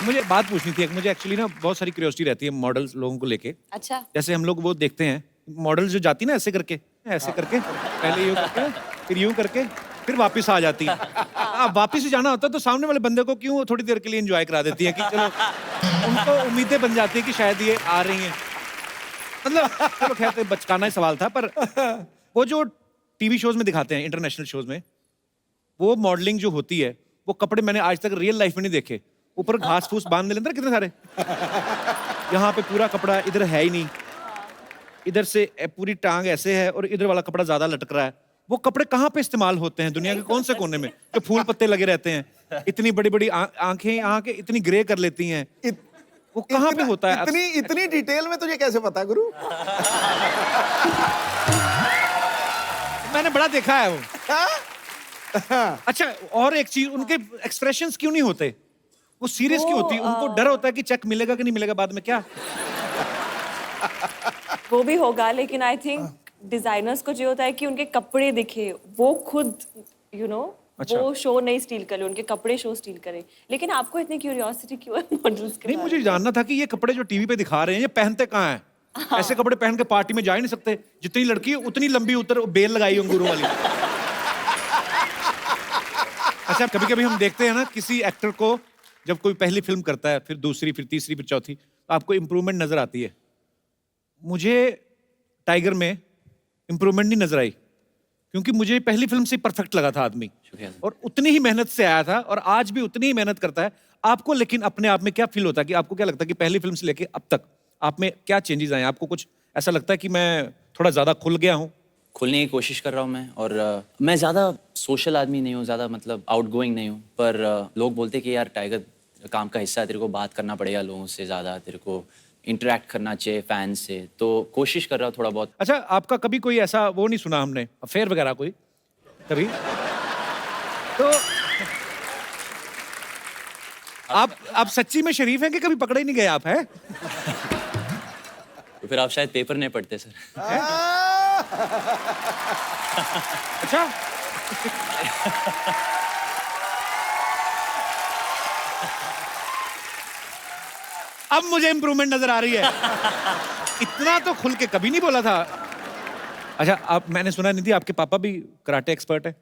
मुझे बात पूछनी थी, मुझे एक्चुअली ना बहुत सारी क्यूरियोसिटी रहती है मॉडल्स लोगों को लेके। अच्छा। जैसे हम लोग वो देखते हैं मॉडल्स जो जाती ना ऐसे करके पहले यूं करके फिर यूं करके फिर वापस आ जाती है। अब वापस ही जाना होता है तो सामने वाले बंदे को क्यों थोड़ी देर के लिए एंजॉय करा देती है कि चलो उनको उम्मीदें बन जाती है कि शायद ये आ रही हैं। मतलब चलो खैर तो बचकाना ही सवाल था, पर वो जो टीवी शोज में दिखाते हैं, इंटरनेशनल शोज में, वो मॉडलिंग जो होती है, वो कपड़े मैंने आज तक रियल लाइफ में नहीं देखे। ऊपर घास फूस बांध लेते हैं कितने सारे, यहाँ पे पूरा कपड़ा इधर है ही नहीं, इधर से पूरी टांग ऐसे है और इधर वाला कपड़ा ज्यादा लटक रहा है। वो कपड़े कहाँ पे इस्तेमाल होते हैं दुनिया के कौन से कोने में, जो फूल पत्ते लगे रहते हैं, इतनी बड़ी बड़ी आंखें यहाँ के इतनी ग्रे कर लेती हैं, वो कहाँ पे होता है? इतनी डिटेल में तुझे कैसे पता गुरु? मैंने बड़ा देखा है वो। अच्छा, और एक चीज, उनके एक्सप्रेशंस क्यों नहीं होते? वो सीरियस क्यों होती है? उनको डर होता है कि चेक मिलेगा कि नहीं मिलेगा बाद में, क्या? वो भी होगा, लेकिन आई थिंक डिजाइनर्स को जो होता है कि उनके कपड़े दिखे, वो खुद अच्छा। वो शो नहीं स्टील करे, उनके कपड़े शो स्टील करे। लेकिन आपको इतनी क्यूरियोसिटी क्यों है मॉडल्स के नहीं, बारे मुझे में? जानना था कि ये कपड़े जो टीवी पे दिखा रहे हैं ये पहनते कहाँ हैं? ऐसे कपड़े पहन के पार्टी में जा ही नहीं सकते। जितनी लड़की है उतनी लंबी उतर बेल लगाई अंगूरों वाली। अच्छा, कभी कभी हम देखते हैं ना किसी एक्टर को जब कोई पहली फिल्म करता है, फिर दूसरी, फिर तीसरी, फिर चौथी, तो आपको इम्प्रूवमेंट नजर आती है। मुझे टाइगर में इम्प्रूवमेंट नहीं नजर आई, क्योंकि मुझे पहली फिल्म से परफेक्ट लगा था आदमी, और उतनी ही मेहनत से आया था और आज भी उतनी ही मेहनत करता है। आपको लेकिन अपने आप में क्या फील होता है, कि आपको क्या लगता है कि पहली फिल्म से लेके अब तक आप में क्या चेंजेस आए? आपको कुछ ऐसा लगता है कि मैं थोड़ा ज्यादा खुल गया हूँ? खुलने की कोशिश कर रहा हूँ मैं, और मैं ज़्यादा सोशल आदमी नहीं हूँ, ज़्यादा मतलब आउटगोइंग नहीं हूँ, पर लोग बोलते कि यार टाइगर काम का हिस्सा है, तेरे को बात करना पड़ेगा लोगों से ज़्यादा, तेरे को इंटरेक्ट करना चाहिए फैंस से, तो कोशिश कर रहा हूँ थोड़ा बहुत। अच्छा, आपका कभी कोई ऐसा वो नहीं सुना हमने, अफेयर वगैरह कोई कभी? तो आप सच्ची में शरीफ हैं कि कभी पकड़े ही नहीं गए आप, हैं? तो फिर आप शायद पेपर नहीं पढ़ते सर। अच्छा। अब मुझे इंप्रूवमेंट नजर आ रही है। इतना तो खुल के कभी नहीं बोला था। अच्छा, आप, मैंने सुना नहीं थी आपके पापा भी कराटे एक्सपर्ट है?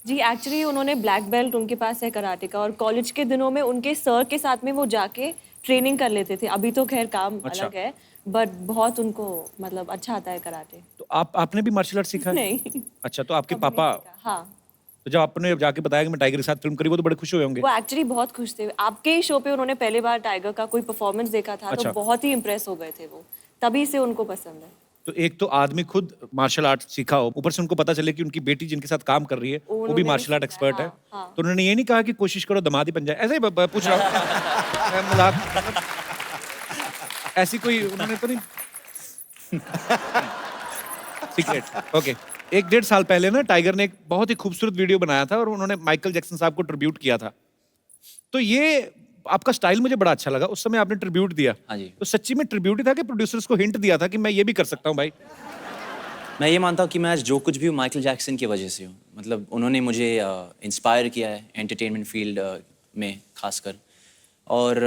जी, एक्चुअली उन्होंने ब्लैक बेल्ट उनके पास है कराटे का, और कॉलेज के दिनों में उनके सर के साथ में वो जाके ट्रेनिंग कर लेते थे। अभी तो खैर काम अच्छा। अलग है, बट बहुत उनको मतलब अच्छा आता है कराटे। तो आपने भी मार्शल आर्ट सीखा है? नहीं। अच्छा, तो आपके कभी नहीं पापा, सीखा। हाँ, तो जब आपने जाके बताया कि मैं टाइगर के साथ फिल्म करी, वो तो बड़े खुश हुए होंगे। वो एक्चुअली बहुत खुश थे। आपके ही शो पे उन्होंने पहली बार टाइगर का कोई परफॉर्मेंस देखा था, अच्छा। तो बहुत ही इम्प्रेस हो गए थे वो, तभी से उनको पसंद है। तो एक तो आदमी खुद मार्शल आर्ट सीखा हो, ऊपर से उनको पता चले कि उनकी बेटी जिनके साथ काम कर रही है वो भी उन्होंने मार्शल आर्ट भी सीखा है, एक्सपर्ट है, हाँ, हाँ। तो उन्होंने ये नहीं कहा कि कोशिश करो दामाद ही बन जाए? ऐसे ही पूछ रहा हूँ। मैं मजाक, ऐसी कोई उन्होंने तो नहीं। सीक्रेट। ओके। 1-1.5 साल पहले ना टाइगर ने एक बहुत ही खूबसूरत वीडियो बनाया था और उन्होंने माइकल जैक्सन साहब को ट्रिब्यूट किया था। तो ये आपका स्टाइल मुझे बड़ा अच्छा लगा, उस समय आपने ट्रिब्यूट दिया। हाँ जी। तो सच्ची में ट्रिब्यूट ही था कि प्रोड्यूसर्स को हिंट दिया था कि मैं ये भी कर सकता हूँ भाई? मैं ये मानता हूँ कि मैं आज जो कुछ भी हूँ माइकल जैक्सन की वजह से हूँ। मतलब उन्होंने मुझे इंस्पायर किया है एंटरटेनमेंट फील्ड में खासकर, और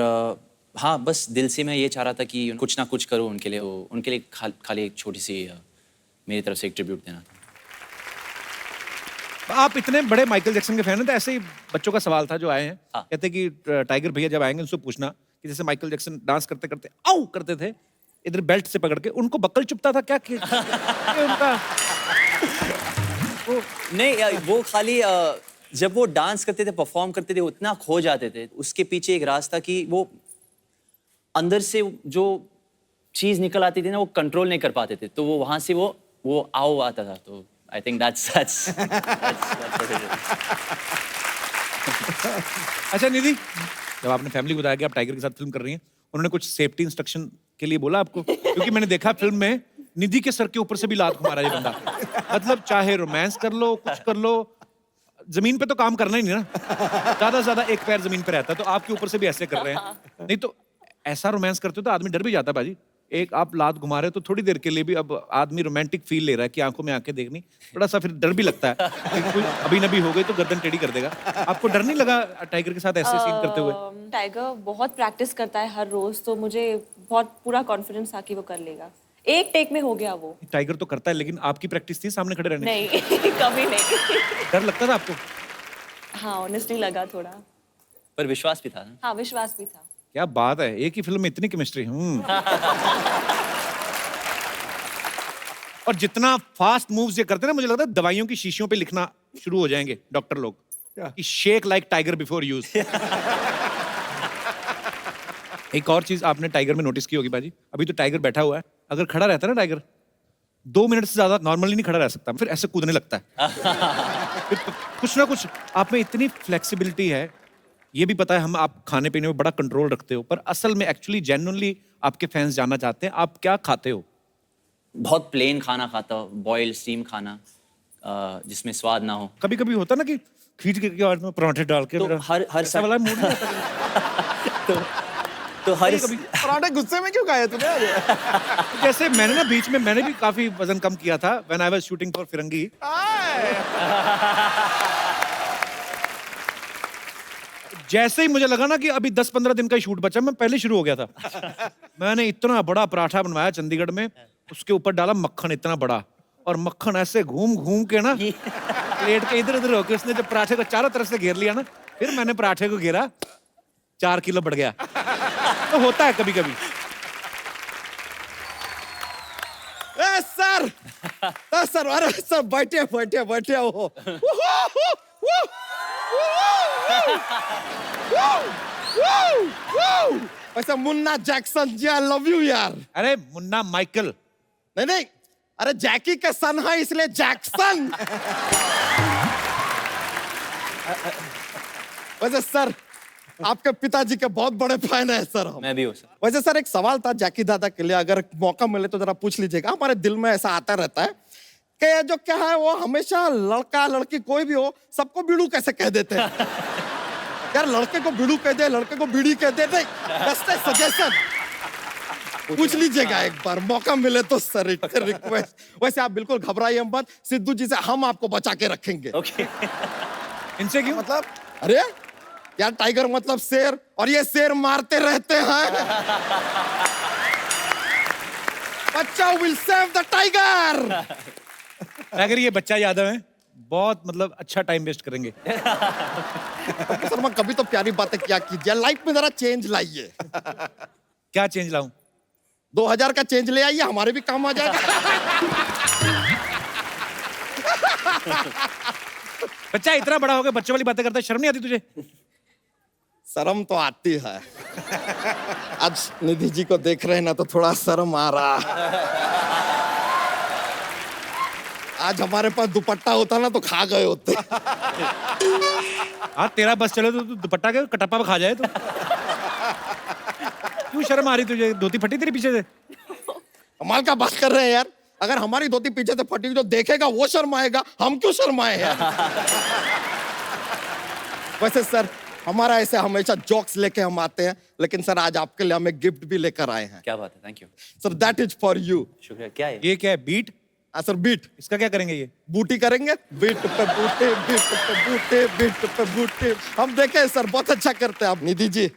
हाँ, बस दिल से मैं ये चाह रहा था कि कुछ ना कुछ करूँ उनके लिए, उनके लिए खाली एक छोटी सी मेरी तरफ से एक ट्रिब्यूट देना था। आप इतने बड़े माइकल जैक्सन के फैन हैं, तो ऐसे ही बच्चों का सवाल था जो आए हैं। हाँ। कहते कि टाइगर भैया जब आएंगे उनसे पूछना कि जैसे माइकल जैक्सन डांस करते करते आउ करते थे, इधर बेल्ट से पकड़ के, उनको बक्कल चुभता था क्या कि उनका वो? नहीं, वो खाली जब वो डांस करते थे, परफॉर्म करते थे, उतना खो जाते थे। उसके पीछे एक रास्ता कि वो अंदर से जो चीज निकल आती थी ना, वो कंट्रोल नहीं कर पाते थे, तो वो वहां से वो आओ आता था। तो I think that's what it is. अच्छा निधि, जब आपने फैमिली को बताया कि आप टाइगर के साथ फिल्म कर रही हैं, उन्होंने कुछ सेफ्टी इंस्ट्रक्शन के लिए बोला आपको? क्योंकि मैंने देखा फिल्म में निधि के सर के ऊपर से भी लात मारा ये बंदा। मतलब चाहे रोमांस कर लो, कुछ कर लो, जमीन पे तो काम करना ही नहीं ना। ज्यादा से ज्यादा एक पैर जमीन पे रहता है, तो आपके ऊपर से भी ऐसे कर रहे हैं। नहीं तो ऐसा रोमांस करते हो तो आदमी डर भी जाता है बाजी। एक आप लात घुमा रहे हो तो थोड़ी देर के लिए भी अब आदमी रोमांटिक फील ले रहा है कि आंखों में आंखें देखनी, थोड़ा सा फिर डर भी लगता है कि कोई अभी नभी हो गई तो गर्दन टेढ़ी कर देगा। आपको डर नहीं लगा टाइगर के साथ ऐसे सीन करते हुए? टाइगर बहुत प्रैक्टिस करता है हर रोज, तो मुझे बहुत पूरा कॉन्फिडेंस था कि वो कर लेगा। एक टेक में हो गया वो। टाइगर तो करता है, लेकिन आपकी प्रैक्टिस थी सामने खड़े रहने नहीं कभी नहीं। डर लगता था आपको? हाँ ऑनेस्टली लगा थोड़ा। पर विश्वास भी था ना। हाँ विश्वास भी था। क्या बात है, एक ही फिल्म में इतनी केमिस्ट्री। और जितना फास्ट मूव्स ये करते हैं ना, मुझे लगता है दवाइयों की शीशियों पे लिखना शुरू हो जाएंगे डॉक्टर लोग कि shake like tiger before use. एक और चीज आपने टाइगर में नोटिस की होगी बाजी, अभी तो टाइगर बैठा हुआ है, अगर खड़ा रहता है ना टाइगर 2 मिनट से ज्यादा नॉर्मली नहीं खड़ा रह सकता, फिर ऐसे कूदने लगता है। फिर कुछ ना कुछ आप में इतनी फ्लेक्सिबिलिटी है, ये भी पता है हम आप खाने पीने में बड़ा कंट्रोल रखते हो, पर असल में एक्चुअली जेन्युइनली आपके फैंस जानना चाहते हैं आप क्या खाते हो। बहुत प्लेन खाना खाता हूँ, बॉइल्ड स्टीम खाना जिसमें स्वाद ना हो। कभी कभी होता ना कि खींच के और में पराठे डाल के तो मेरा हर ऐसा वाला मूड नहीं आता। तो हर कभी पराठे गुस्से में क्यों खाए तूने आज? जैसे मैंने ना बीच में मैंने भी काफी वजन कम किया था when I was shooting for Firangi. जैसे ही मुझे लगा ना कि अभी 10-15 दिन का ही शूट बचा, मैं पहले शुरू हो गया था। मैंने इतना बड़ा पराठा बनवाया चंडीगढ़ में, उसके ऊपर डाला मक्खन इतना बड़ा, और मक्खन ऐसे घूम घूम के ना प्लेट के इधर उधर होके उसने जब पराठे को चारों तरफ से घेर लिया ना, फिर मैंने पराठे को घेरा, 4 किलो बढ़ गया। तो होता है कभी कभी। सर सर, अरे सर बैठे बैठे बैठे हो। वैसे Munna Jackson ji, I love you यार। अरे मुन्ना माइकल। नहीं नहीं, अरे जैकी के सन है इसलिए जैक्सन। वैसे सर आपके पिताजी के बहुत बड़े फैन है सर हम। मैं भी हूँ सर। वैसे सर एक सवाल था जैकी दादा के लिए, अगर मौका मिले तो जरा पूछ लीजिएगा। हमारे दिल में ऐसा आता रहता है कि ये जो क्या है वो हमेशा लड़का लड़की कोई भी हो सबको बीड़ू कैसे कह देते हैं। यार लड़के को बीड़ू कह दे, लड़के को बीड़ी कह दे, सजेशन पूछ लीजिएगा एक बार मौका मिले तो सर, रिक्वेस्ट। वैसे आप बिल्कुल घबराइए मत, सिद्धू जी से हम आपको बचा के रखेंगे। ओके। इनसे क्यों? मतलब अरे यार टाइगर मतलब शेर, और ये शेर मारते रहते हैं। बच्चा विल सेव द टाइगर। अगर ये बच्चा यादव है, बहुत मतलब अच्छा टाइम वेस्ट करेंगे। शर्मा कभी तो प्यारी बातें क्या कीजिए, लाइफ में जरा चेंज लाइए। क्या चेंज लाऊं? 2000 का चेंज ले आइए, हमारे भी काम आ जाएगा। बच्चा इतना बड़ा हो गया बच्चे वाली बातें करता है, शर्म नहीं आती तुझे? शर्म तो आती है। आज निधि जी को देख रहे हैं ना तो थोड़ा शर्म आ रहा। आज हमारे पास दुपट्टा होता ना तो खा गए होते। हाँ तेरा बस चले तो तू दुपट्टा के कटप्पा पे खा जाए। तो क्यों शर्म आ रही तुझे? धोती फटी तेरे पीछे से? कमाल का बात कर रहे हैं यार, अगर हमारी धोती पीछे से फटी जो देखेगा वो शर्माएगा, हम क्यों शर्माए यार। वैसे सर हमारा ऐसे हमेशा जोक्स लेके हम आते हैं, लेकिन सर आज आपके लिए हम एक गिफ्ट भी लेकर आए हैं। क्या बात है, thank you. Sir that is for you. शुक्रिया। क्या है? ये क्या है? बीट? हाँ सर बीट। इसका क्या करेंगे? ये बूटी करेंगे, बीट पे बूटे, बीट पे बूटे, बीट पे बूटे। हम देखे सर बहुत अच्छा करते हैं आप। निधि जी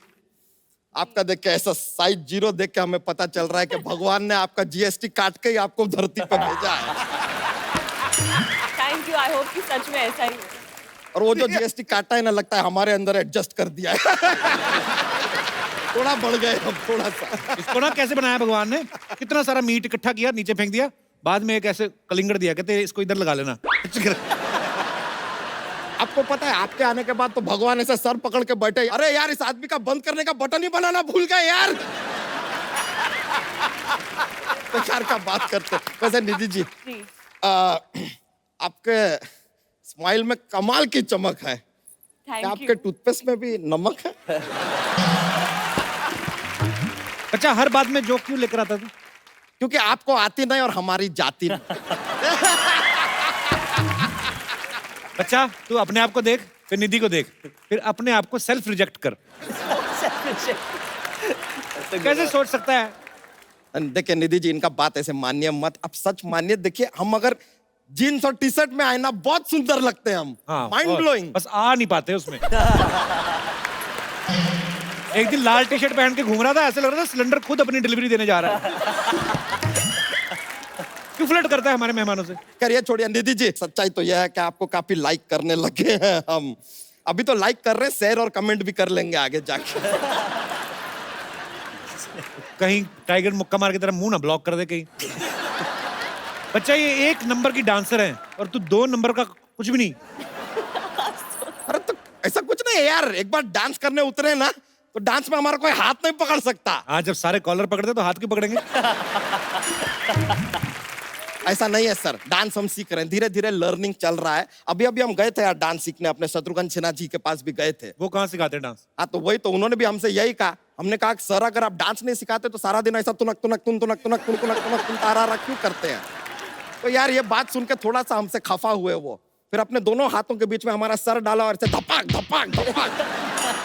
आपका देख के ऐसा साइज 0 देख के हमें पता चल रहा है कि भगवान ने आपका जीएसटी काट के ही आपको धरती पे भेजा है। थैंक यू, आई होप कि सच में ऐसा ही हो। और वो जो जीएसटी काटा है ना, लगता है हमारे अंदर एडजस्ट कर दिया है। थोड़ा बढ़ गए हम, थोड़ा सा। इसको ना कैसे बनाया भगवान ने? कितना सारा मीट इकट्ठा किया, नीचे फेंक दिया, बाद में एक ऐसे कलिंगड़ दिया, कहते इसको इधर लगा लेना। आपको पता है आपके आने के बाद तो भगवान ऐसे सर पकड़ के बैठे, अरे यार इस आदमी का बंद करने का बटन ही बनाना भूल गए यार। बेकार का बात करते। वैसे निधि जी जी। आपके स्माइल में कमाल की चमक है। थैंक आपके यू। टूथपेस्ट में भी नमक है। अच्छा हर बात में जोक क्यों लेकर आता था? क्योंकि आपको आती नहीं और हमारी जाती नहीं। बच्चा तू अपने आप को देख, फिर निधि को देख, फिर अपने आप को सेल्फ रिजेक्ट कर। कैसे सोच सकता है देखिए निधि जी, इनका बात ऐसे मानिए मत, अब सच मानिए। देखिए हम अगर जीन्स और टी शर्ट में आए ना, बहुत सुंदर लगते हैं हम, माइंड और ब्लोइंग। बस आ नहीं पाते उसमें। एक दिन लाल टी शर्ट पहन के घूम रहा था, ऐसे लग रहा था सिलेंडर खुद अपनी डिलीवरी देने जा रहा है। क्यों फ्लर्ट करता है हमारे मेहमानों से? करिए, छोड़िए निधि जी। सच्चाई तो यह है कि आपको काफी लाइक करने लगे हैं हम। अभी तो लाइक कर रहे हैं, शेयर और कमेंट भी कर लेंगे आगे जाके। कहीं टाइगर मुक्का मार की तरह मुंह ना ब्लॉक कर दे कहीं। बच्चा ये 1 नंबर की डांसर है और तू 2 नंबर का कुछ भी नहीं। अरे तो ऐसा कुछ नहीं है यार, एक बार डांस करने उतरे ना तो डांस में हमारा कोई हाथ नहीं पकड़ सकता। आज जब सारे कॉलर पकड़ते तो हाथ क्यों पकड़ेंगे? ऐसा नहीं है सर, डांस हम सीख रहे हैं, धीरे धीरे लर्निंग चल रहा है। अभी अभी हम गए थे यार डांस सीखने, अपने शत्रुघ्न सिन्हा जी के पास भी गए थे। वो कहाँ सिखाते हैं डांस? हाँ तो वही तो, उन्होंने भी हमसे यही कहा। हमने कहा कि सर अगर आप डांस नहीं सिखाते तो सारा दिन ऐसा तुनक तुनक तुन तुनक तुनक तुन तुनक तुनक तुन तारा क्यों करते हैं? तो यार ये बात सुन के थोड़ा सा हमसे खफा हुए वो। फिर अपने दोनों हाथों के बीच में हमारा सर डाला और ऐसे धपाक धपाक धपाक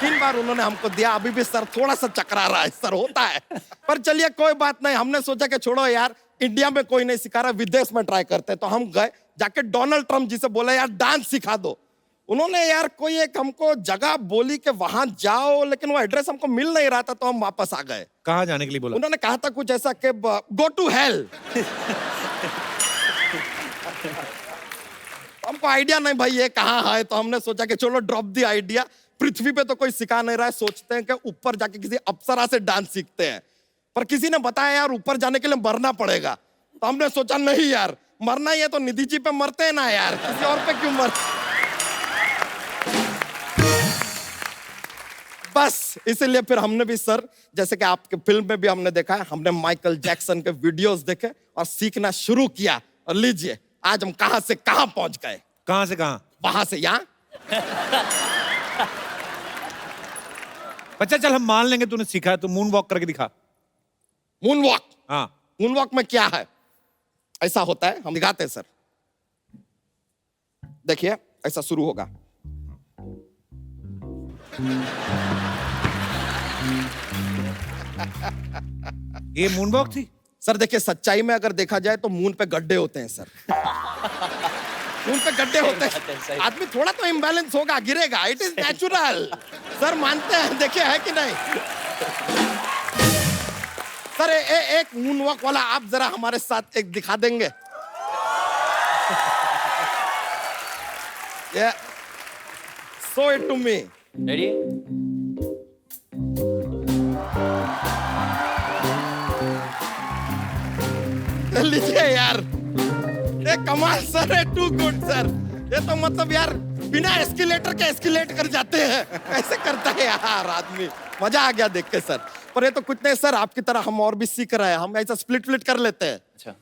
3 बार उन्होंने हमको दिया। अभी भी सर थोड़ा सा चकरा रहा है, सर होता है। पर चलिए कोई बात नहीं, हमने सोचा कि छोड़ो यार, इंडिया में कोई नहीं सिखा रहा, विदेश में ट्राई करते हैं। तो हम गए, जाके डोनाल्ड ट्रम्प जी से बोला यार डांस सिखा दो। उन्होंने यार कोई एक हमको जगह बोली कि वहां जाओ, लेकिन वो एड्रेस हमको मिल नहीं रहा था, तो हम वापस आ गए। कहाँ जाने के लिए बोला? उन्होंने कहा था कुछ ऐसा कि गो टू हेल। हमको आइडिया नहीं भाई ये कहाँ है, तो हमने सोचा कि चलो ड्रॉप दी आइडिया। पृथ्वी पे तो कोई सिखा नहीं रहा है, सोचते हैं कि ऊपर जाके किसी अप्सरा से डांस सीखते हैं। पर किसी ने बताया यार ऊपर जाने के लिए मरना पड़ेगा। तो हमने सोचा नहीं यार, मरना ही है तो निधि जी पे मरते हैं ना यार, किसी और पे क्यों मर। बस इसीलिए फिर हमने भी सर, जैसे कि आपके फिल्म में भी हमने देखा है, हमने माइकल जैक्सन के वीडियोस देखे और सीखना शुरू किया। और लीजिए आज हम कहां से कहां पहुंच गए। कहाँ से कहाँ? वहां से यहां। बच्चा चल हम मान लेंगे तूने सीखा है, तो मून वॉक करके दिखा। Moon walk. हाँ मून वॉक में क्या है? ऐसा होता है, हम दिखाते हैं सर। देखिए ऐसा शुरू होगा। ये मून वॉक थी? सर देखिए सच्चाई में अगर देखा जाए तो मून पे गड्ढे होते हैं सर। मून पे गड्ढे होते हैं, आदमी थोड़ा तो इम्बैलेंस होगा, गिरेगा, इट इज नेचुरल। सर मानते हैं, देखिए है कि नहीं? सर एक मून वॉक वाला आप जरा हमारे साथ एक दिखा देंगे? Show it to me. Ready? लीजिए यार, ये कमाल सर है, टू गुड सर। ये तो मतलब यार बिना एस्केलेटर के एस्केलेट कर जाते हैं, ऐसे करता है यार आदमी। मजा आ गया देख के सर। पर ये तो कुछ नहीं सर, आपकी तरह हम और भी सीख रहे हैं, हम ऐसा स्प्लिट फ्लिट कर लेते हैं। अच्छा,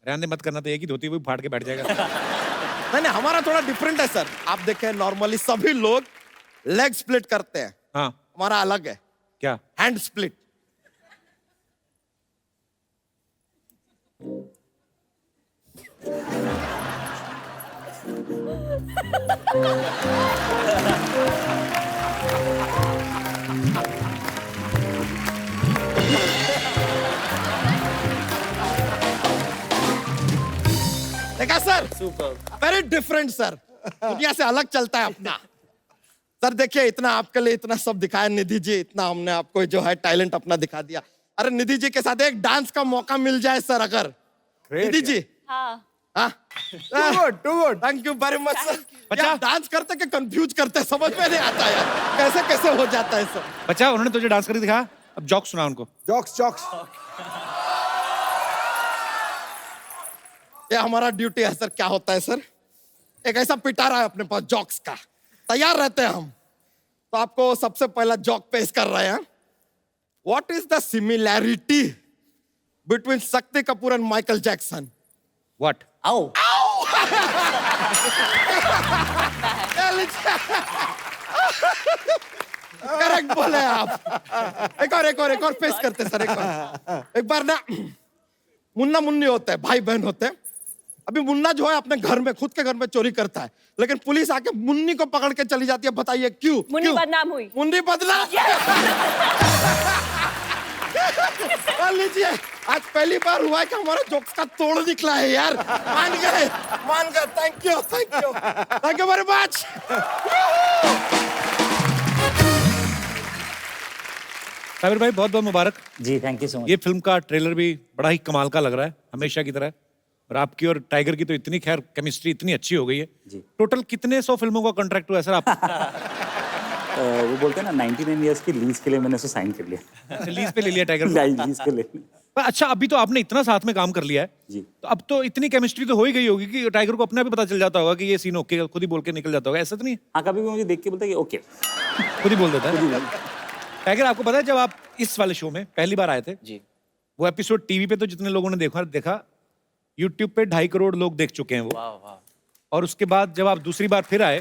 रहने मत करना, तो एक ही धोती हुई फाड़ के बैठ जाएगा। नहीं नहीं, हमारा थोड़ा डिफरेंट है सर। आप देखें नॉर्मली सभी लोग लेग स्प्लिट करते हैं, हाँ हमारा अलग है, क्या? Hand split. देखा sir, super. Very different sir, दुनिया से अलग चलता है अपना। सर देखिए इतना आपके लिए इतना सब दिखाया निधि जी, इतना हमने आपको जो है टैलेंट अपना दिखा दिया। अरे निधि जी के साथ एक डांस का मौका मिल जाए सर अगर। निधि जी। हाँ हाँ too good, thank you very much sir. बच्चा डांस करते के कंफ्यूज करते समझ में नहीं आता यार, कैसे कैसे हो जाता है सर। बच्चा उन्होंने तुझे डांस करके दिखाया, अब जोक सुना उनको। Jokes jokes. ये हमारा ड्यूटी है सर। क्या होता है सर, एक ऐसा पिटारा है अपने पास जॉक्स का, तैयार रहते हैं हम। तो आपको सबसे पहला जॉक पेश कर रहे हैं। What is the similarity between Shakti Kapoor and Michael Jackson? What? आओ। करेक्ट बोले आप। एक और पेश करते सर। एक बार ना मुन्ना मुन्नी होते हैं, भाई बहन होते हैं। अभी मुन्ना जो है अपने घर में, खुद के घर में चोरी करता है, लेकिन पुलिस आके मुन्नी को पकड़ के चली जाती है। बताइए क्यों? मुन्नी क्यों? बदनाम हुई। मुन्नी बदनाम। लीजिए आज पहली बार हुआ है कि हमारे जोक्स का तोड़ निकला है यार। मान गए। Thank you very much. Sabir भाई बहुत बहुत मुबारक। जी थैंक यू सो मच। ये फिल्म का ट्रेलर भी बड़ा ही कमाल का लग रहा है, हमेशा की तरह। और आपकी और टाइगर की तो इतनी खैर केमिस्ट्री इतनी अच्छी हो गई है। जी। टोटल कितने 100 फिल्मों का कॉन्ट्रैक्ट हुआ है सर आप? वो बोलते हैं ना 99 इयर्स की लीज के लिए मैंने उसे साइन कर लिया। अच्छा, लीज पे ले लिया टाइगर को। लीज के लिए। पर अच्छा, अभी तो आपने इतना साथ में काम कर लिया है, जी। तो अब तो इतनी केमिस्ट्री तो हो ही गई होगी कि टाइगर को अपने आप ही पता चल जाता होगा कि ये सीन ओके, खुद ही बोल के निकल जाता होगा, ऐसा तो नहीं है? हाँ कभी भी मुझे देख के बोलता है कि ओके। खुद ही बोल देता है। टाइगर, आपको पता है जब आप इस वाले शो में पहली बार आए थे, जी। वो एपिसोड टीवी पे तो जितने लोगों ने देखा, यूट्यूब पे 2.5 करोड़ लोग देख चुके हैं वो। वाह वाह। और उसके बाद जब आप दूसरी बार फिर आए,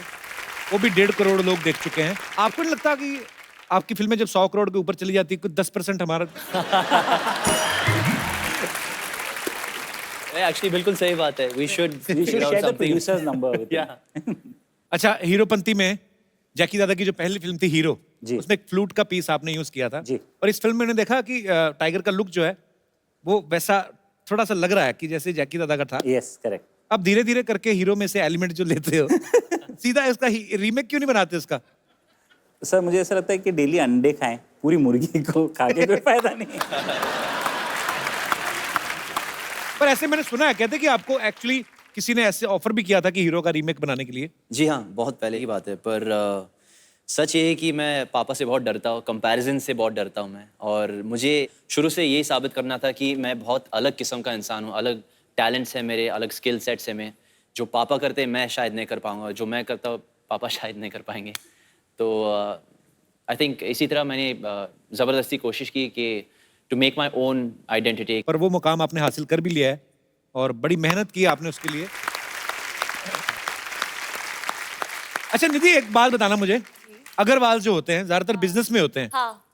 वो भी 1.5 करोड़ लोग देख चुके हैं। आपको नहीं लगता कि आपकी फिल्में जब 100 करोड़ के ऊपर चली जाती है, कुछ 10% हमारा? एक्चुअली बिल्कुल सही बात है। We should share the producers number. अच्छा, हीरोपंती में जैकी दादा की जो पहली फिल्म थी हीरो, जी। उसमें एक फ्लूट का पीस आपने यूज किया था। जी। और इस फिल्म में मैंने देखा कि टाइगर का लुक जो है वो वैसा थोड़ा सा लग रहा है कि जैसे जैकी दादा का था। Yes correct. अब धीरे धीरे करके हीरो में से एलिमेंट जो लेते हो सीधा इसका रीमेक क्यों नहीं बनाते इसका? सर मुझे ऐसा लगता है कि डेली अंडे खाएं, पूरी मुर्गी को खा के कोई फायदा नहीं। पर ऐसे मैंने सुना है, कहते कि आपको एक्चुअली किसी ने ऐसे ऑफर भी किया था कि हीरो का रीमेक बनाने के लिए। जी हाँ, बहुत पहले की बात है। पर सच ये है कि मैं पापा से बहुत डरता हूँ, कंपैरिजन से बहुत डरता हूँ मैं। और मुझे शुरू से यही साबित करना था कि मैं बहुत अलग किस्म का इंसान हूँ, अलग टैलेंट्स हैं मेरे, अलग स्किल सेट्स हैं मैं। जो पापा करते हैं मैं शायद नहीं कर पाऊँगा, जो मैं करता हूँ पापा शायद नहीं कर पाएंगे। तो आई थिंक इसी तरह मैंने ज़बरदस्ती कोशिश की कि to make my own identity. पर वो मुकाम आपने हासिल कर भी लिया है और बड़ी मेहनत की आपने उसके लिए। अच्छा निधि, एक बात बताना मुझे, अग्रवाल जो होते हैं ज्यादातर बिजनेस में होते हैं। हाँ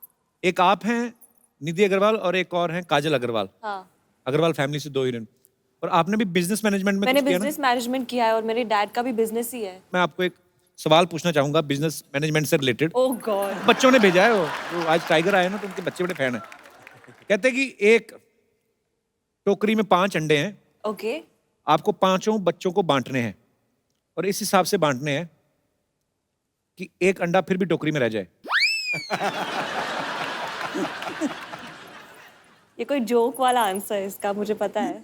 एक आप हैं निधि अग्रवाल और एक और हैं काजल अग्रवाल। हाँ। अग्रवाल फैमिली से 2 हीरोइन। और आपने भी बिजनेस मैनेजमेंट में मैंने कुछ किया ना? बिजनेस मैनेजमेंट किया है और मेरे डैड का भी बिजनेस ही है। मैं आपको एक सवाल पूछना चाहूंगा बिजनेस मैनेजमेंट से रिलेटेड। ओह गॉड। बच्चों ने भेजा है वो, तो आज टाइगर आए ना तो उनके बच्चे बड़े फैन हैं। कहते हैं कि एक टोकरी में 5 अंडे हैं, ओके। आपको 5 बच्चों को बांटने हैं और इस हिसाब से बांटने हैं कि एक अंडा फिर भी टोकरी में रह जाए। ये कोई जोक वाला आंसर है इसका, मुझे पता है।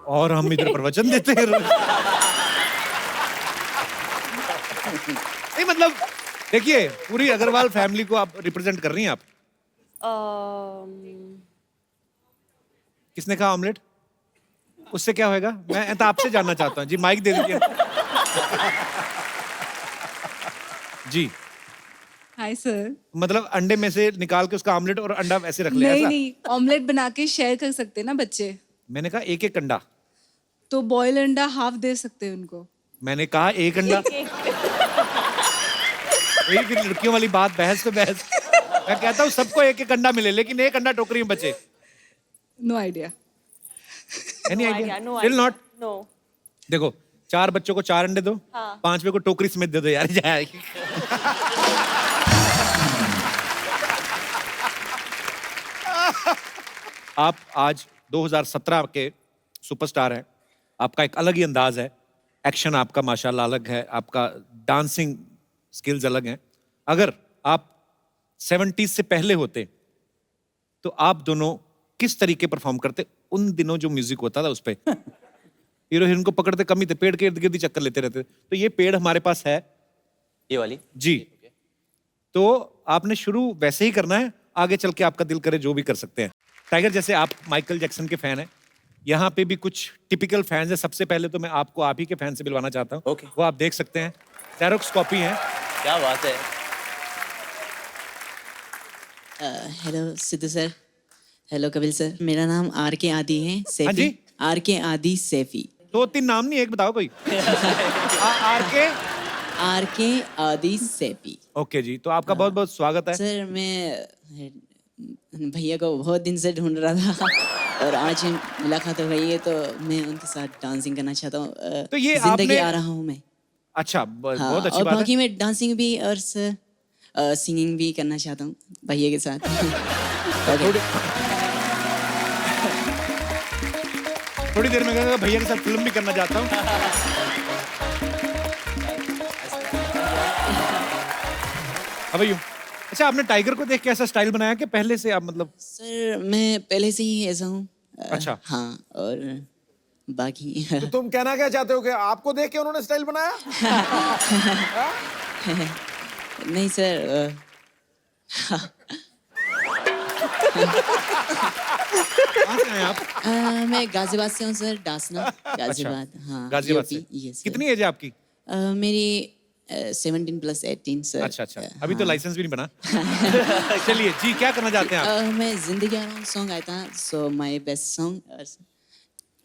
और हम इधर प्रवचन देते हैं। नहीं मतलब देखिए, पूरी अग्रवाल फैमिली को आप रिप्रेजेंट कर रही हैं आप। किसने कहा ऑमलेट? उससे क्या होएगा? मैं तो आपसे जानना चाहता हूँ जी, माइक दे दीजिए। जी हाय सर। मतलब अंडे में से निकाल के उसका ऑमलेट और अंडा ऐसे रख लिया नहीं ऐसा? नहीं, ऑमलेट बना के शेयर कर सकते हैं ना बच्चे, मैंने कहा एक एक अंडा। तो बॉयल अंडा हाफ दे सकते हैं उनको। मैंने कहा एक अंडा। वही फिर लड़कियों वाली बात, बहस पे बहस। मैं कहता हूँ सबको एक एक अंडा मिले, लेकिन एक अंडा टोकरी में बचे। No idea. Any No idea? idea, no still idea. Not? No. देखो, 4 बच्चों को 4 अंडे दो, हाँ। 5वें को टोकरी समेत दे दो यार। जाए। आप आज 2017 के सुपरस्टार हैं, आपका एक अलग ही अंदाज है, एक्शन आपका माशाल्लाह अलग है, आपका डांसिंग स्किल्स अलग हैं। अगर आप 70s से पहले होते तो आप दोनों किस तरीके परफॉर्म करते? उन दिनों जो म्यूजिक होता था उस पे हीरो हीरोइन को पकड़ते कम ही थे, पेड़ के इर्द गिर्द ही चक्कर लेते रहते। तो ये पेड़ हमारे पास है ये वाली जी। तो आपने शुरू वैसे ही करना है, आगे चल के आपका दिल करे जो भी कर सकते हैं। टाइगर, जैसे आप माइकल जैक्सन के फैन हैं, यहाँ पे भी कुछ टिपिकल फैंस हैं। सबसे पहले तो मैं आपको आप ही के फैन से मिलवाना चाहता हूँ। Okay. वो आप देख सकते हैं, जेरोक्स कॉपी है। क्या बात है। Hello Sidhu sir, hello Kapil sir. मेरा नाम आर के आदि है हाँ सैफी। जी? आर के आदि सैफी। 2-3 नाम नहीं, एक बताओ कोई। आर के आदि सैफी। ओके जी, तो आपका बहुत बहुत स्वागत है। सर मैं भैया को बहुत दिन से ढूंढ रहा था और आज मुलाकात हो गई है, तो मैं उनके साथ डांसिंग करना चाहता हूँ। तो ये जिंदगी आपने- आ रहा हूँ मैं। अच्छा, हाँ, बहुत अच्छी और बात है। बाकी मैं डांसिंग भी और सिंगिंग भी करना चाहता हूँ भैया के साथ। ओके। थोड़ी देर में कहूँगा भैया के साथ फिल्म भी करना चाहता हूँ। अब यूं अच्छा, आपने टाइगर को देख के ऐसा स्टाइल बनाया कि पहले से आप मतलब? सर मैं पहले से ही ऐसा हूँ। अच्छा। हाँ, और बाकी तो तुम कहना क्या चाहते हो कि आपको देख के उन्होंने स्टाइल बनाया? नहीं सर, कहाँ से आए आप? मैं गाजियाबाद से हूँ सर, डासना गाजियाबाद। हाँ, गाजियाबाद से। यस कितनी एज है आपकी? मेरी 17 + 18 सर। अच्छा अच्छा, अभी तो लाइसेंस भी नहीं बना। चलिए जी, क्या करना चाहते हैं आप? मैं जिंदगी आ रहा हूँ सॉन्ग आया था, so my best song.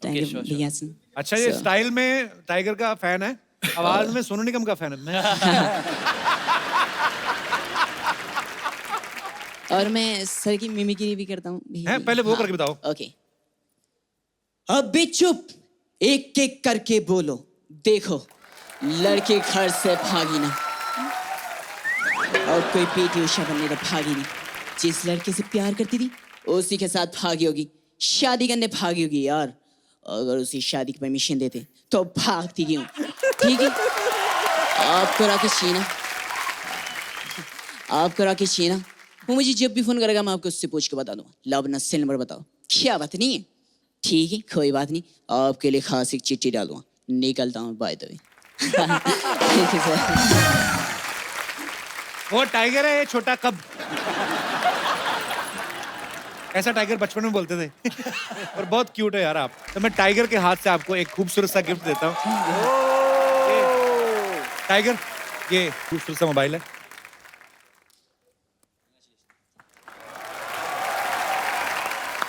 Thank you sure, भैया सर। अच्छा, ये स्टाइल में टाइगर का फैन है, आवाज में सोनू निगम का फैन है। और मैं सर की मिमिक्री भी करता हूँ भैया। हैं, पहले वो करके बताओ। ओके। अभी चुप, एक एक करके बोलो, देखो लड़के घर से भागी ना, और कोई पीटी उषा बनने तो भागी नहीं। जिस लड़के से प्यार करती थी उसी के साथ भागी होगी, शादी करने भागी होगी यार। अगर उसी शादी की परमिशन देते तो भागती क्यों? ठीक है, आपको राकेश शीना, आपको राकेश शीना, वो मुझे जब भी फोन करेगा मैं आपको उससे पूछ के बता दूंगा। लो अपना सेल नंबर बताओ। क्या बात नहीं है? ठीक है, कोई बात नहीं, आपके लिए खास एक चिट्ठी डालूंगा। निकलता हूँ, बाय द वे। ठीक है सर। वो टाइगर है, ये छोटा कब। ऐसा टाइगर बचपन में बोलते थे। और बहुत क्यूट है यार आप। तो मैं टाइगर के हाथ से आपको एक खूबसूरत सा गिफ्ट देता हूँ। टाइगर, ये खूबसूरत सा मोबाइल है।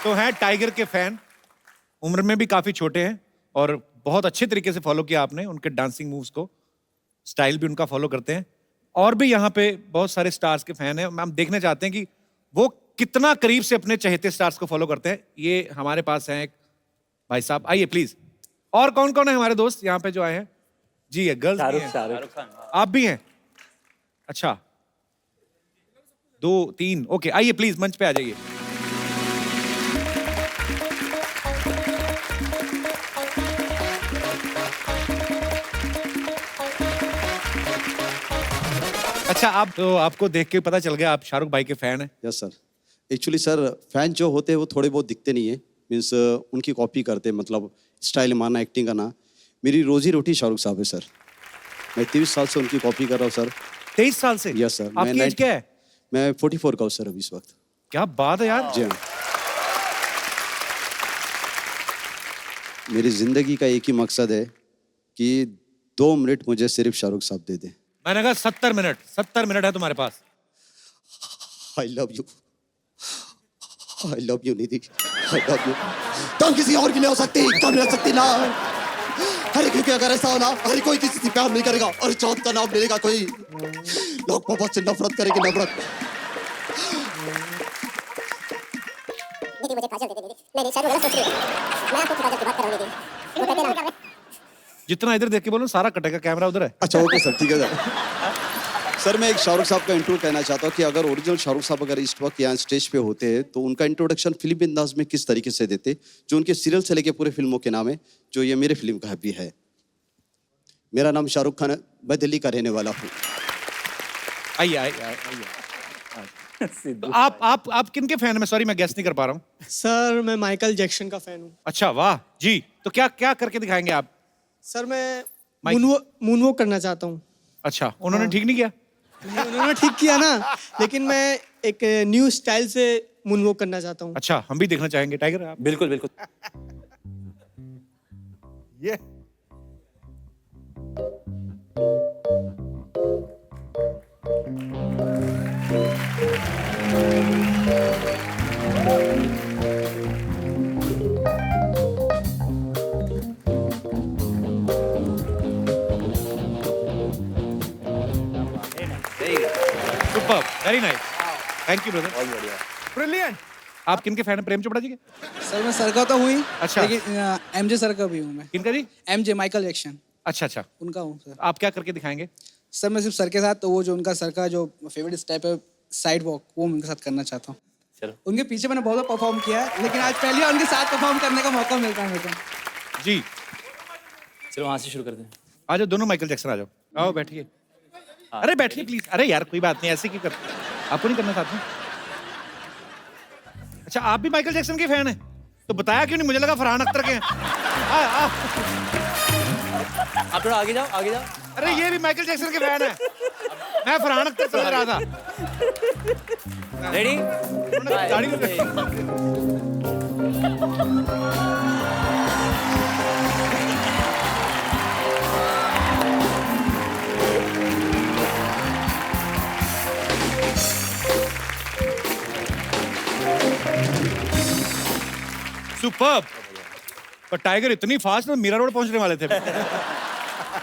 तो हैं टाइगर के फैन, उम्र में भी काफी छोटे हैं और बहुत अच्छे तरीके से फॉलो किया आपने उनके डांसिंग मूव्स को, स्टाइल भी उनका फॉलो करते हैं। और भी यहाँ पे बहुत सारे स्टार्स के फैन हैं, हम देखना चाहते हैं कि वो कितना करीब से अपने चहेते स्टार्स को फॉलो करते हैं। ये हमारे पास हैं एक भाई साहब, आइए प्लीज। और कौन कौन है हमारे दोस्त यहाँ पे जो आए हैं? जी है, गर्ल्स भी हैं। शाहरुख खान। आप भी हैं? अच्छा, 2 3, ओके, आइए प्लीज मंच पे आ जाइए। अच्छा, आप तो आपको देख के पता चल गया आप शाहरुख भाई के फैन हैं। Yes sir. Actually sir, fan जो होते हैं वो थोड़े बहुत दिखते नहीं है, मीन्स उनकी कॉपी करते हैं, मतलब स्टाइल माना, एक्टिंग करना। मेरी रोजी रोटी शाहरुख साहब है सर। मैं 23 साल से उनकी कॉपी कर रहा हूँ सर। 23 साल से? Yes sir. आपकी एज क्या है? मैं 44 का हूँ सर अभी इस वक्त। क्या बात है यार। जी हाँ। मेरी जिंदगी का एक ही मकसद है कि 2 मिनट मुझे सिर्फ शाहरुख साहब दे दे। मैंने कहा 70 मिनट है तुम्हारे पास। I love you, I love you Nidhi, I love you. तुम किसी और की नहीं हो सकती, कम नहीं हो सकती ना। अरे क्योंकि अगर ऐसा हो ना, अरे कोई किसी से प्यार नहीं करेगा और चौथ का नाम ले लेगा कोई, लोग मोहब्बत से नफरत करेंगे, नफरत। दीदी मुझे काजल दे दे दीदी। नहीं शायद वो गलत सोच रही है। मैं आपको काजल की बात कर रहा हूँ दीदी। वो कहते ना, जितना इधर देख के बोलो सारा कटेगा, कैमरा उधर है। अच्छा ओके सर, ठीक है सर। मैं एक शाहरुख साहब का इंट्रो कहना चाहता हूँ कि अगर ओरिजिनल शाहरुख साहब अगर इस वक्त यहाँ स्टेज पे होते हैं तो उनका इंट्रोडक्शन फिल्मी अंदाज में किस तरीके से देते, जो उनके सीरियल से लेके पूरे फिल्मों के नाम है, जो ये मेरे फिल्म का भी है। मेरा नाम शाहरुख खान है, मैं दिल्ली का रहने वाला हूँ। आइए आइए आइए। तो आप किन के फैन हैं? मैं सॉरी, मैं गेस नहीं कर पा रहा हूँ। सर मैं माइकल जैक्सन का फैन हूँ। अच्छा वाह जी, तो क्या क्या करके दिखाएंगे आप? सर मैं माइक- मूनवॉक करना चाहता हूँ। अच्छा, उन्होंने ठीक नहीं किया? नहीं, उन्होंने ठीक किया ना, लेकिन मैं एक न्यू स्टाइल से मूनवॉक करना चाहता हूँ। अच्छा, हम भी देखना चाहेंगे। टाइगर आप? बिल्कुल बिल्कुल। ये super, very nice, thank you brother. Brilliant. आप किन के फैन हैं? प्रेम चोपड़ा जी के? सर मैं सर का तो हूँ ही, अच्छा। लेकिन एमजे सर का भी हूँ मैं। किनका जी? एमजे माइकल जैक्सन, अच्छा अच्छा, उनका हूँ सर। आप क्या करके दिखाएंगे? सर मैं सिर्फ सर के साथ, तो वो जो उनका सर का जो फेवरेट स्टेप है साइड वॉक, वो मैं उनके साथ करना चाहता हूँ। चलो। उनके पीछे मैंने बहुत परफॉर्म किया है, लेकिन आज पहली बार उनके साथ परफॉर्म करने का मौका मिलता है मेरे को। जी चलो वहाँ से शुरू करते हैं। आ जाओ दोनों माइकल जैक्सन आ जाओ। आओ बैठिए। अरे बैठिए प्लीज। अरे यार कोई बात नहीं, ऐसे क्यों करते, आपको नहीं करना साथ में? अच्छा आप भी माइकल जैक्सन के फैन हैं? तो बताया क्यों नहीं, मुझे लगा फरहान अख्तर के हैं। आ। आप थोड़ा आगे जाओ, आगे जाओ। अरे ये भी माइकल जैक्सन के फैन है, मैं फरहान अख्तर समझ रहा था। रेडी? दाढ़ी सुपर्ब। पर टाइगर इतनी फास्ट में मीरा रोड पहुंचने वाले थे।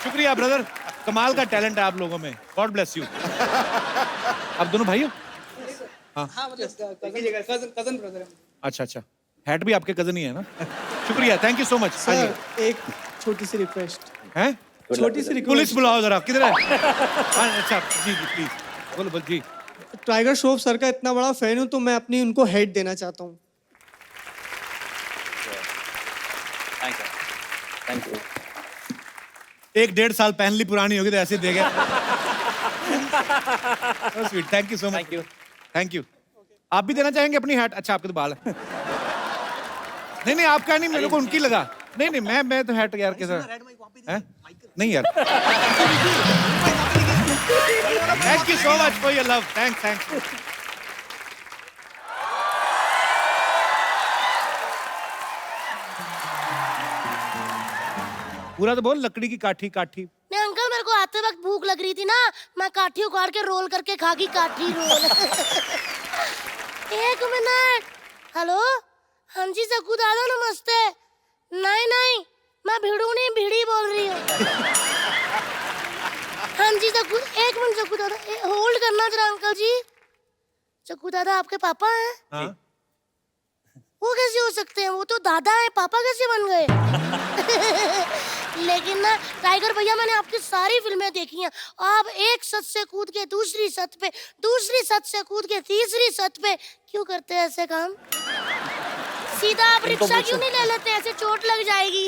शुक्रिया ब्रदर, कमाल का टैलेंट है आप लोगों में। God bless you. आप दोनों भाई हो? Cousin brother. अच्छा अच्छा, हैट भी आपके कजन ही है ना? शुक्रिया, thank you so much. Sir एक छोटी सी रिक्वेस्ट हैं? छोटी सी पुलिस रिक्वेस्ट। बुलाओ जरा, किधर है? हाँ, अच्छा जी जी प्लीज बोलो बोलो जी। टाइगर श्रॉफ सर का इतना बड़ा फैन हूँ तो मैं अपनी उनको हेड देना चाहता हूँ। Thank you. 1-1.5 साल पहनली पुरानी होगी तो ऐसे दे गए। Sweet, thank you so much. Thank you. Thank you. आप भी देना चाहेंगे अपनी हैट? अच्छा आपके तो बाल है। नहीं नहीं आपका नहीं, मेरे को उनकी लगा। नहीं नहीं मैं तो हैट यार कैसा है? नहीं यार। Thank you so much for your love. Thanks. पूरा तो बोल, लकड़ी की काठी काठी। नहीं अंकल, मेरे को आते वक्त भूख लग रही थी ना, मैं काठी उखाड़ के रोल करके खा गई, काठी रोल। 1 मिनट। हेलो, हाँ जी सकू दादा नमस्ते। नहीं मैं भिड़ू नहीं, भिड़ी बोल रही हूँ। हाँ जी सकू, 1 मिनट सकू दादा, होल्ड करना जरा अंकल जी। सकू दादा आपके पापा हैं? हाँ? वो कैसे हो सकते हैं, वो तो दादा है, पापा कैसे बन गए? लेकिन ना टाइगर भैया, मैंने आपकी सारी फिल्में देखी हैं। आप एक छत से कूद के दूसरी छत पे, दूसरी छत से कूद के तीसरी छत पे, क्यों करते हैं ऐसे काम? सीधा आप रिक्शा क्यों नहीं ले लेते, ऐसे चोट लग जाएगी।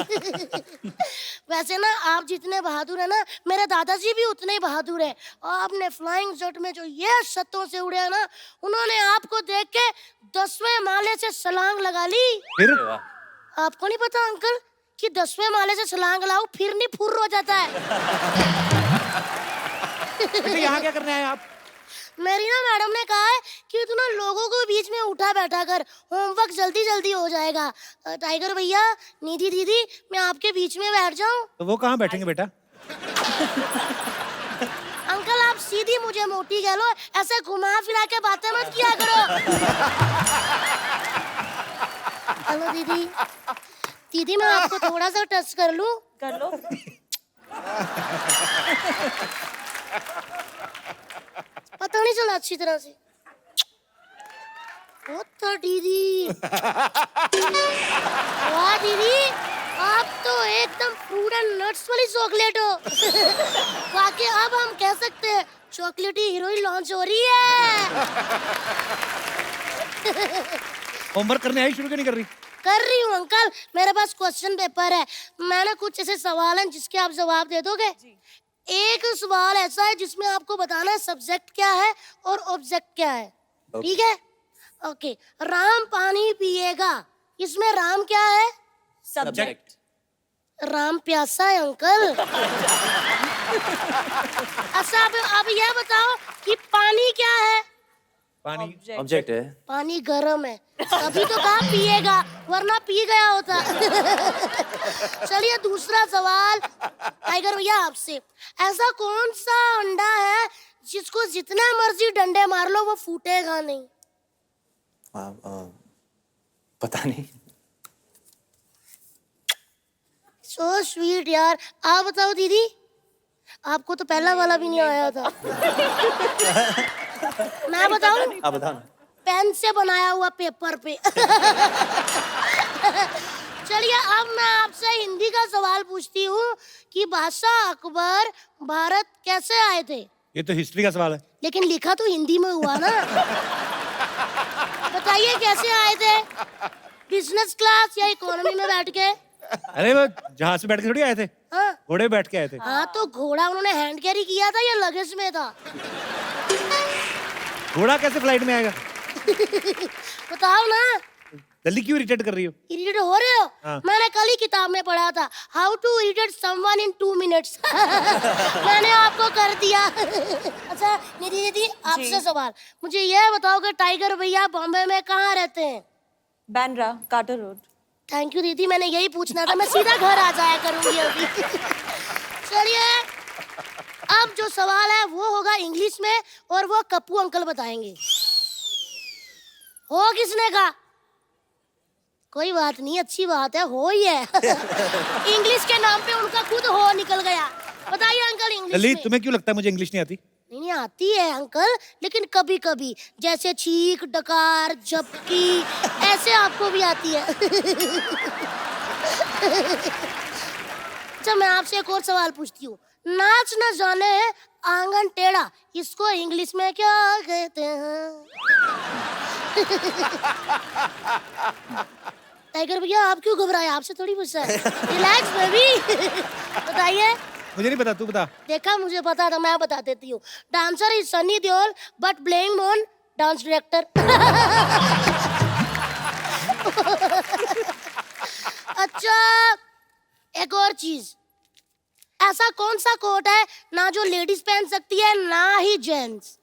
वैसे ना आप जितने बहादुर है ना, मेरे दादाजी भी उतने ही बहादुर है। आपने फ्लाइंग जेट में जो ये छतों से उड़े हैं ना, उन्होंने आपको देख के 10वें माले से छलांग लगा ली। फिर आपको नहीं पता अंकल कि 10वें माले से छलांग लगाओ फिर नहीं फुर्र हो जाता है। यहाँ क्या करने आए आप? मेरी ना मैडम ने कहा है कि तू ना लोगों को बीच में उठा बैठा कर, होमवर्क जल्दी जल्दी हो जाएगा। टाइगर भैया, निधि दीदी, मैं आपके बीच में बैठ जाऊं? तो वो कहाँ बैठेंगे बेटा? अंकल आप सीधी मुझे मोटी कह लो, ऐसे घुमा फिरा के बातें मत किया करो। हेलो दीदी। दीदी मैं आपको थोड़ा सा टच कर लूं? कर लो। पता नहीं चला अच्छी तरह से। था दीदी। वाह दीदी, आप तो एकदम फ्रूट एंड नट्स वाली चॉकलेट हो। वाकई अब हम कह सकते हैं चॉकलेटी हीरोइन लॉन्च हो रही है। होमवर्क करने आई, शुरू क्यों नहीं कर रही? कर रही हूँ अंकल, मेरे पास क्वेश्चन पेपर है। मैंने कुछ ऐसे सवाल हैं जिसके आप जवाब दे दोगे? एक सवाल ऐसा है जिसमें आपको बताना है सब्जेक्ट क्या है और ऑब्जेक्ट क्या है। ठीक है? ओके। राम पानी पिएगा, इसमें राम क्या है? सब्जेक्ट। राम प्यासा है अंकल। अच्छा अब यह बताओ कि पानी क्या है? पानी ऑब्जेक्ट है। पानी गर्म है, तभी तो कहा पिएगा, वरना पी गया होता। चलिए दूसरा सवाल टाइगर भैया आपसे, ऐसा कौन सा अंडा है जिसको जितना मर्जी डंडे मार लो वो फूटेगा नहीं? पता नहीं। सो स्वीट यार। आप बताओ दीदी, आपको तो पहला वाला भी नहीं आया था। मैं बताऊं? आप बताओ ना। पेन से बनाया हुआ पेपर पे। चलिए अब मैं आपसे हिंदी का सवाल पूछती हूँ कि बादशाह अकबर भारत कैसे आए थे? ये तो हिस्ट्री का सवाल है। लेकिन लिखा तो हिंदी में हुआ ना। बताइए कैसे आए थे? बिजनेस क्लास या इकोनॉमी में बैठ के? अरे वो जहाज पे बैठ के थोड़ी आए थे, हाँ घोड़े पे बैठ के आए थे। हाँ, तो घोड़ा उन्होंने हैंड कैरी किया था या लगेज में था? घोड़ा कैसे फ्लाइट में आएगा? बताओ ना, जल्दी क्यों इरिटेट कर रही हो? इरिटेट हो रहे हो? हाँ। मैंने कल ही किताब में पढ़ा था, how to irritate someone in 2 minutes. मैंने आपको कर दिया। अच्छा निधि दीदी, आपसे सवाल, मुझे ये बताओ कि टाइगर भैया बॉम्बे में कहाँ रहते हैं? Bandra, Carter road. Thank you दीदी, मैंने यही पूछना था, मैं सीधा घर आ जाया करूंगी अभी। चलिए, अब जो सवाल है वो होगा इंग्लिश में और वो कप्पू अंकल बताएंगे। हो किसने कहा? कोई बात नहीं, अच्छी बात है, हो ही है। इंग्लिश के नाम पे उनका खुद हो निकल गया। बताइए अंकल इंग्लिश जल्दी, में। तुम्हें क्यों लगता है मुझे इंग्लिश नहीं आती? नहीं आती है अंकल, लेकिन कभी कभी, जैसे छींक, डकार, झपकी, ऐसे आपको भी आती है। अच्छा मैं आपसे एक और सवाल पूछती हूँ, नाच न जाने आंगन टेढ़ा, इसको इंग्लिश में क्या कहते हैं? टाइगर भैया आप क्यों घबराए? आपसे थोड़ी पूछा है। Relax baby. बताइए। मुझे नहीं पता, तू बता। देखा, मुझे पता था, मैं बता देती हूँ। Dancer is Sunny Deol but playing on dance director. अच्छा एक और चीज, ऐसा कौन सा कोट है ना जो लेडीज पहन सकती है ना ही जेंट्स?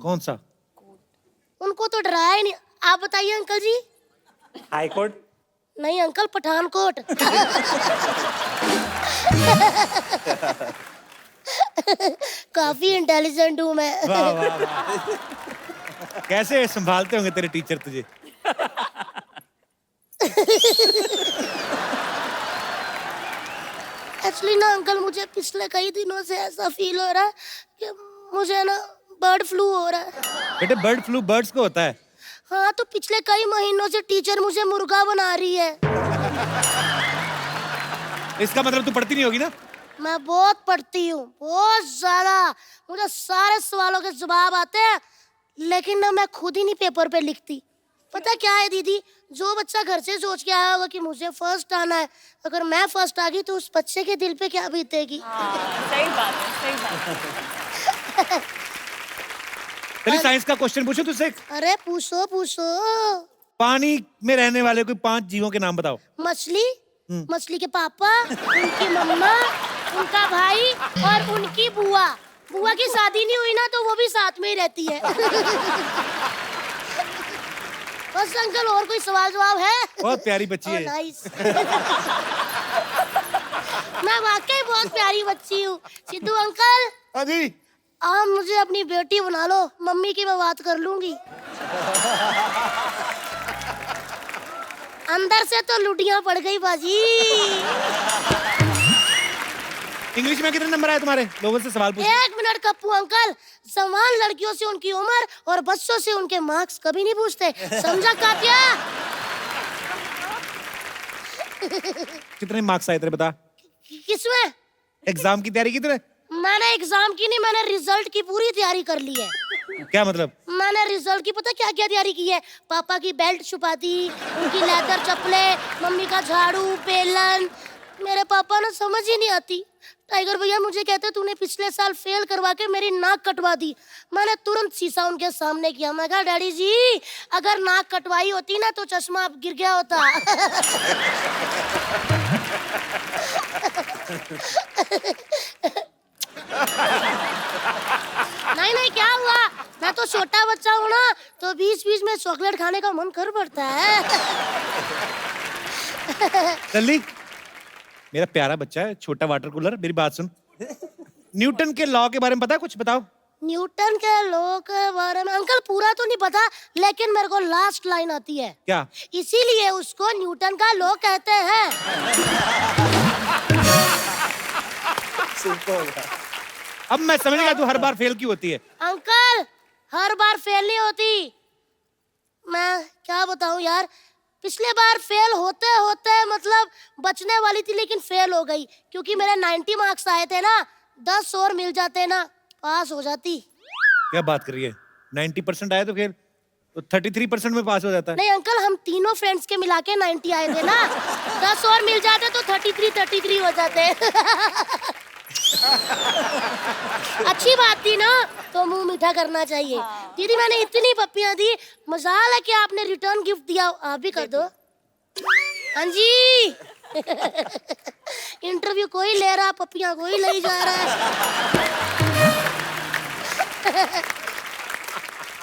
कौन सा? उनको तो डराया ही नहीं। आप बताइए अंकल जी। High court. नहीं अंकल, पठानकोट। काफी इंटेलिजेंट हूँ मैं। वाह वाह वाह। कैसे संभालते होंगे तेरे टीचर तुझे? एक्चुअली ना अंकल, मुझे पिछले कई दिनों से ऐसा फील हो रहा है कि मुझे ना बर्ड फ्लू हो रहा है। बेटे बर्ड फ्लू बर्ड्स को होता है। हाँ, तो पिछले कई महीनों से टीचर मुझे मुर्गा बना रही है। इसका मतलब तू पढ़ती नहीं होगी ना? मैं बहुत पढ़ती हूँ, बहुत ज्यादा। मुझे सारे सवालों के जवाब आते हैं, लेकिन ना मैं खुद ही नहीं पेपर पे लिखती। पता क्या है दीदी, जो बच्चा घर से सोच के आया होगा कि मुझे फर्स्ट आना है, अगर मैं फर्स्ट आ गई तो उस बच्चे के दिल पे क्या बीतेगी? सही बात है, सही बात है। चलिए साइंस का क्वेश्चन पूछो तुझसे। अरे पूछो पूछो। पानी में रहने वाले कोई 5 जीवों के नाम बताओ। मछली, मछली के पापा, उनकी मम्मा, उनका भाई और उनकी बुआ। बुआ की शादी नहीं हुई ना, तो वो भी साथ में ही रहती है। बस अंकल, और कोई सवाल जवाब है? बहुत प्यारी बच्ची है। नाइस। मैं वाकई बहुत प्यारी बच्ची हूँ। सिद्धू अंकल। हाँ जी। आप मुझे अपनी बेटी बना लो, मम्मी की मैं बात कर लूंगी। अंदर से तो लुटियां पड़ गई बाजी। इंग्लिश में कितने नंबर आए तुम्हारे? लोगों से सवाल पूछ। 1 मिनट कप्पू अंकल, समान लड़कियों से उनकी उम्र और बच्चों से उनके मार्क्स कभी नहीं पूछते, समझा कातिया? कितने मार्क्स आए तेरे बता? किसमें? एग्जाम की तैयारी की तूने? मैंने एग्जाम की नहीं, मैंने रिजल्ट की पूरी तैयारी कर ली है। क्या मतलब? मैंने रिजल्ट की पता क्या क्या तैयारी की है? पापा की बेल्ट छुपा दी, उनकी लेदर चप्पलें, मम्मी का झाड़ू, बेलन। मेरे पापा ना समझ ही नहीं आती। टाइगर भैया मुझे कहते तूने पिछले साल फेल करवा के मेरी नाक कटवा दी। मैंने तुरंत शीशा उनके सामने किया। मैं कहा डैडी जी, अगर नाक कटवाई होती ना तो चश्मा अब गिर गया होता। नहीं नहीं, क्या हुआ? मैं तो छोटा बच्चा हूँ ना, तो बीच बीच में चॉकलेट खाने का मन कर पड़ता है। जल्दी, मेरा प्यारा बच्चा है, छोटा वाटर कूलर, मेरी बात सुन। न्यूटन के लॉ के बारे में पता है कुछ? बताओ। न्यूटन के लॉ के बारे में अंकल पूरा तो नहीं पता, लेकिन मेरे को लास्ट लाइन आती है। क्या? इसीलिए उसको न्यूटन का लॉ कहते हैं। अब मैं समझ गया तू हर बार फेल क्यों होती है। अंकल हर बार फेल नहीं होती। मैं क्या बताऊं यार, पिछले बार फेल होते होते मतलब बचने वाली थी, लेकिन फेल हो गई क्योंकि मेरे 90 मार्क्स आए थे ना। 10 और मिल जाते ना, पास हो जाती। क्या बात कर रही है? 90% आए तो फिर तो 33% में पास हो जाता है। नहीं अंकल, हम तीनों फ्रेंड्स के मिला के 90 आए थे ना। 10 और मिल जाते तो 33 हो जाते। अच्छी बात थी ना, तो मुंह मीठा करना चाहिए। दीदी मैंने इतनी पप्पियां दी, मजाल है कि आपने रिटर्न गिफ्ट दिया, आप भी कर दो। हाँ जी। इंटरव्यू कोई ले रहा, पप्पियां कोई ले जा रहा है।